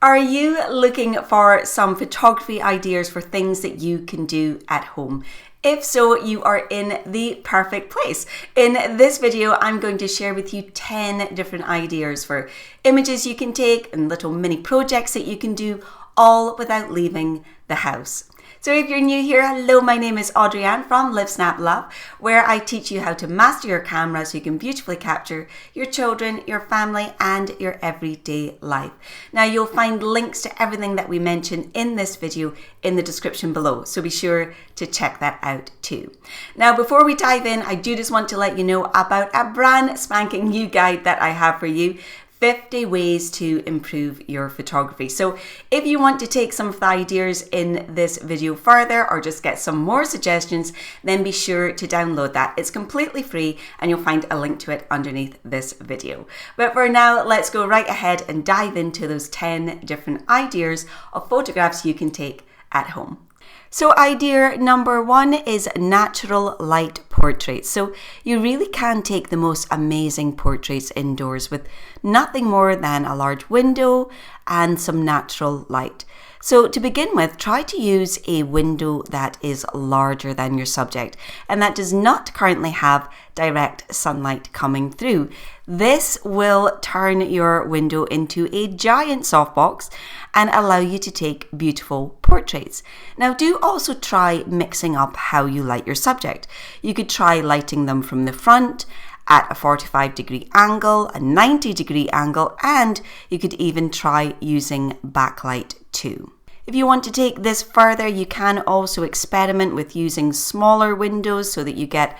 Are you looking for some photography ideas for things that you can do at home? If so, you are in the perfect place. In this video, I'm going to share with you 10 different ideas for images you can take and little mini projects that you can do, all without leaving the house. So if you're new here, hello, my name is Audrey-Ann from Live Snap Love, where I teach you how to master your camera so you can beautifully capture your children, your family, and your everyday life. Now you'll find links to everything that we mention in this video in the description below, so be sure to check that out too. Now before we dive in, I do just want to let you know about a brand spanking new guide that I have for you. 50 ways to improve your photography. So if you want to take some of the ideas in this video further or just get some more suggestions, then be sure to download that. It's completely free and you'll find a link to it underneath this video. But for now, let's go right ahead and dive into those 10 different ideas of photographs you can take at home. So idea number 1 is natural light portraits. So you really can take the most amazing portraits indoors with nothing more than a large window and some natural light. So to begin with, try to use a window that is larger than your subject and that does not currently have direct sunlight coming through. This will turn your window into a giant softbox and allow you to take beautiful portraits. Now do also try mixing up how you light your subject. You could try lighting them from the front at a 45-degree angle, a 90-degree angle, and you could even try using backlight too. If you want to take this further, you can also experiment with using smaller windows so that you get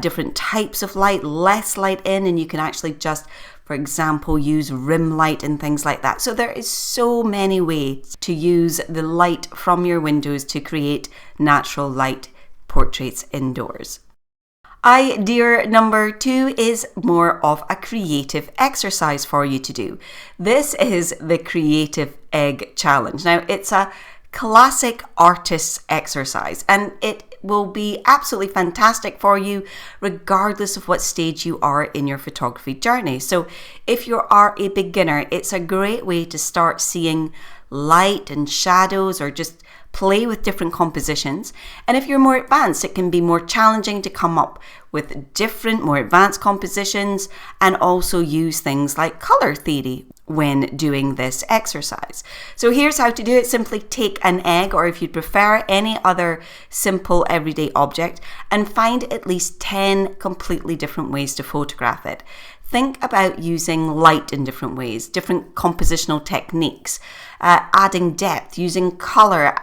different types of light, less light in, and you can actually just, for example, use rim light and things like that. So there is so many ways to use the light from your windows to create natural light portraits indoors. Idea number 2 is more of a creative exercise for you to do. This is the Creative Egg Challenge. Now, it's a classic artist's exercise and it will be absolutely fantastic for you regardless of what stage you are in your photography journey. So if you are a beginner, it's a great way to start seeing light and shadows or just play with different compositions. And if you're more advanced, it can be more challenging to come up with different, more advanced compositions and also use things like color theory when doing this exercise. So here's how to do it. Simply take an egg, or if you prefer any other simple everyday object, and find at least 10 completely different ways to photograph it. Think about using light in different ways, different compositional techniques, adding depth, using color,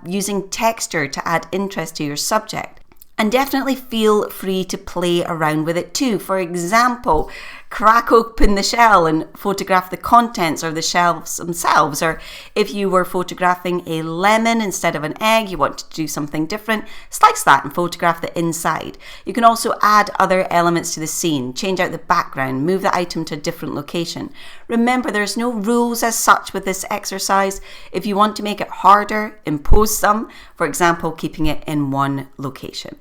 using texture to add interest to your subject. And definitely feel free to play around with it too. For example, crack open the shell and photograph the contents or the shells themselves. Or if you were photographing a lemon instead of an egg, you want to do something different, slice that and photograph the inside. You can also add other elements to the scene, change out the background, move the item to a different location. Remember, there's no rules as such with this exercise. If you want to make it harder, impose some, for example, keeping it in one location.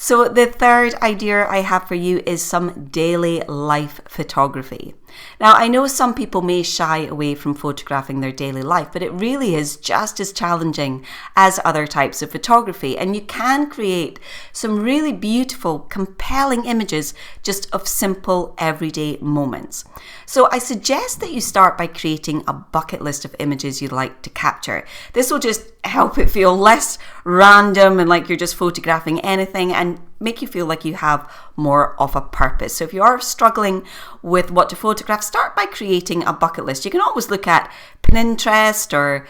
So the third idea I have for you is some daily life photography. Now, I know some people may shy away from photographing their daily life, but it really is just as challenging as other types of photography. And you can create some really beautiful, compelling images just of simple, everyday moments. So I suggest that you start by creating a bucket list of images you'd like to capture. This will just help it feel less random and like you're just photographing anything and make you feel like you have more of a purpose. So if you are struggling with what to photograph, start by creating a bucket list. You can always look at Pinterest or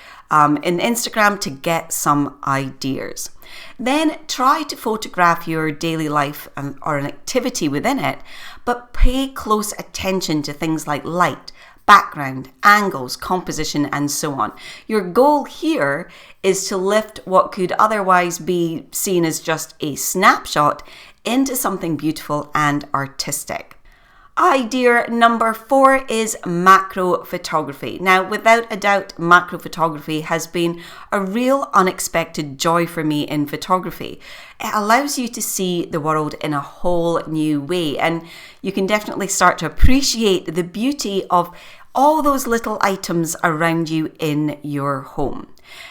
in Instagram to get some ideas. Then try to photograph your daily life or an activity within it, but pay close attention to things like light, background, angles, composition, and so on. Your goal here is to lift what could otherwise be seen as just a snapshot into something beautiful and artistic. Idea number 4 is macro photography. Now, without a doubt, macro photography has been a real unexpected joy for me in photography. It allows you to see the world in a whole new way, and you can definitely start to appreciate the beauty of all those little items around you in your home.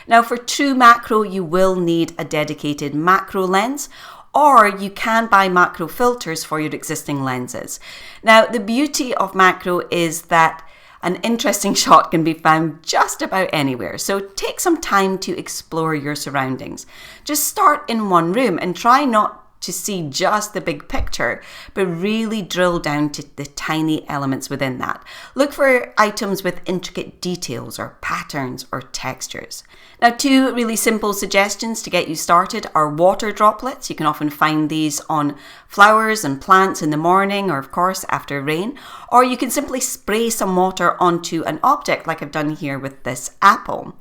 Now for true macro, you will need a dedicated macro lens, or you can buy macro filters for your existing lenses. Now the beauty of macro is that an interesting shot can be found just about anywhere, so take some time to explore your surroundings. Just start in one room and try not to see just the big picture, but really drill down to the tiny elements within that. Look for items with intricate details or patterns or textures. Now, two really simple suggestions to get you started are water droplets. You can often find these on flowers and plants in the morning, or of course after rain, or you can simply spray some water onto an object like I've done here with this apple.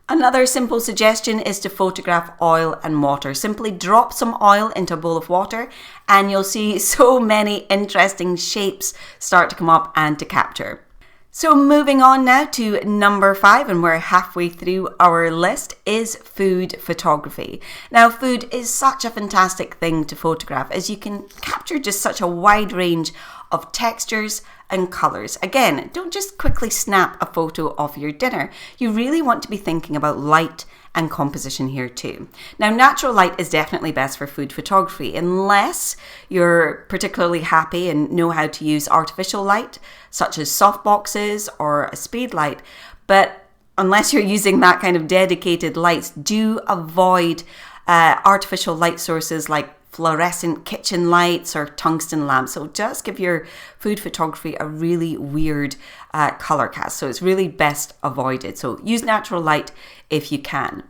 Another simple suggestion is to photograph oil and water. Simply drop some oil into a bowl of water and you'll see so many interesting shapes start to come up and to capture. So moving on now to number 5, and we're halfway through our list, is food photography. Now food is such a fantastic thing to photograph, as you can capture just such a wide range of textures and colours. Again, don't just quickly snap a photo of your dinner. You really want to be thinking about light and composition here too. Now, natural light is definitely best for food photography, unless you're particularly happy and know how to use artificial light, such as softboxes or a speed light. But unless you're using that kind of dedicated lights, do avoid artificial light sources like fluorescent kitchen lights or tungsten lamps. So just give your food photography a really weird color cast. So it's really best avoided. So use natural light if you can.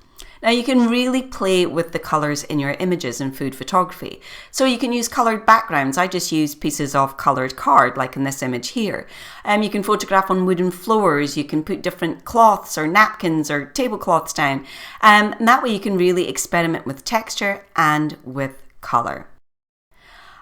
Now you can really play with the colors in your images in food photography. So you can use colored backgrounds. I just use pieces of colored card, like in this image here. You can photograph on wooden floors. You can put different cloths or napkins or tablecloths down. And that way you can really experiment with texture and with color.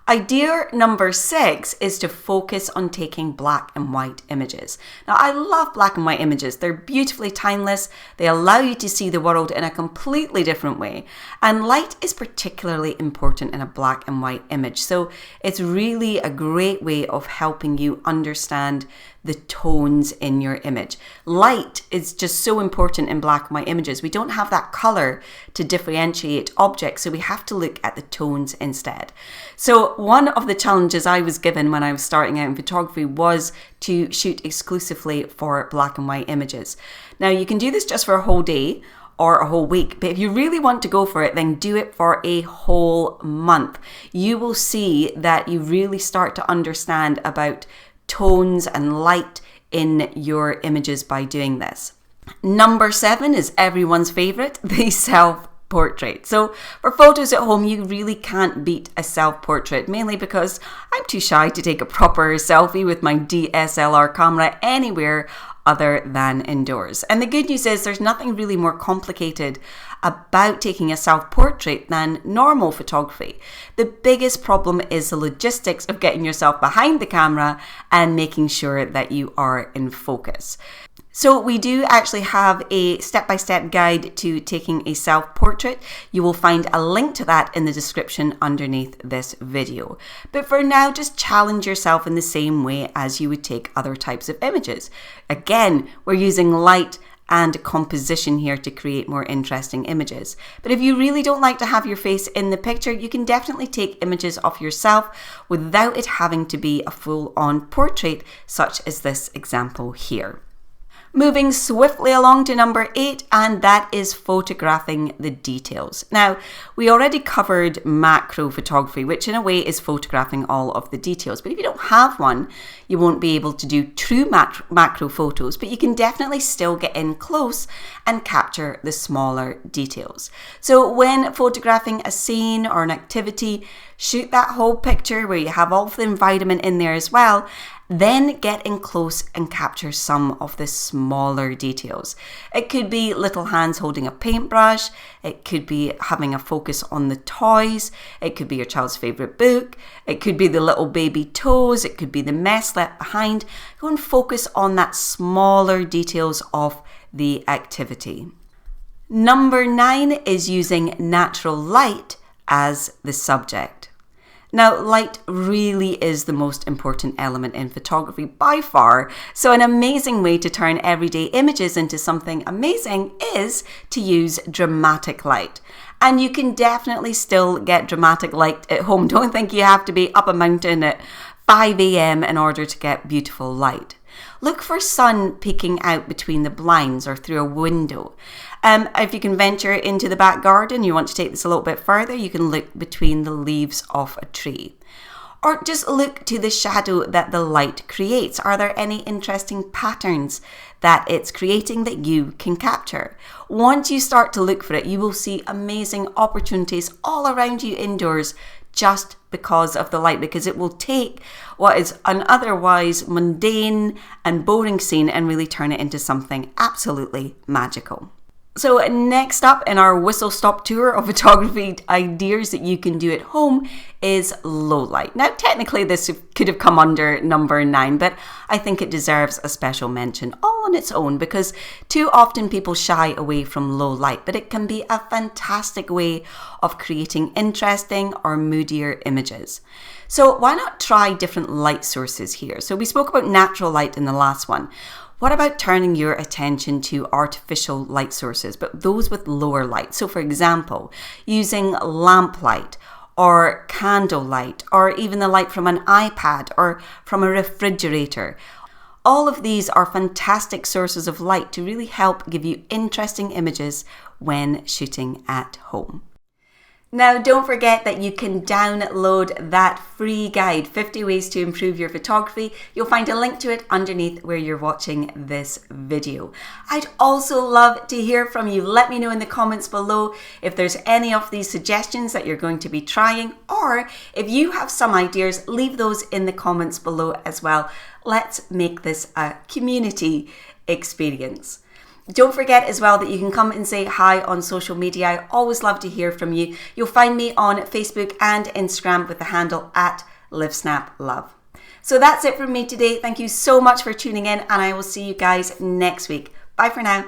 Idea number 6 is to focus on taking black and white images. Now, I love black and white images. They're beautifully timeless. They allow you to see the world in a completely different way. And light is particularly important in a black and white image. So it's really a great way of helping you understand the tones in your image. Light is just so important in black and white images. We don't have that color to differentiate objects, so we have to look at the tones instead. So one of the challenges I was given when I was starting out in photography was to shoot exclusively for black and white images. Now you can do this just for a whole day or a whole week, but if you really want to go for it, then do it for a whole month. You will see that you really start to understand about tones and light in your images by doing this. Number 7 is everyone's favorite, the self-portrait. So for photos at home, you really can't beat a self-portrait, mainly because I'm too shy to take a proper selfie with my DSLR camera anywhere other than indoors. And the good news is there's nothing really more complicated about taking a self-portrait than normal photography. The biggest problem is the logistics of getting yourself behind the camera and making sure that you are in focus. So we do actually have a step-by-step guide to taking a self-portrait. You will find a link to that in the description underneath this video. But for now, just challenge yourself in the same way as you would take other types of images. Again, we're using light and composition here to create more interesting images. But if you really don't like to have your face in the picture, you can definitely take images of yourself without it having to be a full-on portrait, such as this example here. Moving swiftly along to number 8, and that is photographing the details. Now, we already covered macro photography, which in a way is photographing all of the details. But if you don't have one, you won't be able to do true macro photos, but you can definitely still get in close and capture the smaller details. So when photographing a scene or an activity, shoot that whole picture where you have all of the environment in there as well. Then get in close and capture some of the smaller details. It could be little hands holding a paintbrush. It could be having a focus on the toys. It could be your child's favorite book. It could be the little baby toes. It could be the mess left behind. Go and focus on that smaller details of the activity. Number 9 is using natural light as the subject. Now, light really is the most important element in photography by far, so an amazing way to turn everyday images into something amazing is to use dramatic light. And you can definitely still get dramatic light at home. Don't think you have to be up a mountain at 5 a.m. in order to get beautiful light. Look for sun peeking out between the blinds or through a window. If you can venture into the back garden, you want to take this a little bit further, you can look between the leaves of a tree. Or just look to the shadow that the light creates. Are there any interesting patterns that it's creating that you can capture? Once you start to look for it, you will see amazing opportunities all around you indoors just because of the light, because it will take what is an otherwise mundane and boring scene and really turn it into something absolutely magical. So next up in our whistle-stop tour of photography ideas that you can do at home is low light. Now, technically this could have come under number 9, but I think it deserves a special mention all on its own, because too often people shy away from low light, but it can be a fantastic way of creating interesting or moodier images. So why not try different light sources here? So we spoke about natural light in the last one. What about turning your attention to artificial light sources, but those with lower light? So for example, using lamp light or candle light, or even the light from an iPad or from a refrigerator. All of these are fantastic sources of light to really help give you interesting images when shooting at home. Now, don't forget that you can download that free guide, 50 Ways to Improve Your Photography. You'll find a link to it underneath where you're watching this video. I'd also love to hear from you. Let me know in the comments below if there's any of these suggestions that you're going to be trying, or if you have some ideas, leave those in the comments below as well. Let's make this a community experience. Don't forget as well that you can come and say hi on social media. I always love to hear from you. You'll find me on Facebook and Instagram with the handle @LiveSnapLove. So that's it from me today. Thank you so much for tuning in, and I will see you guys next week. Bye for now.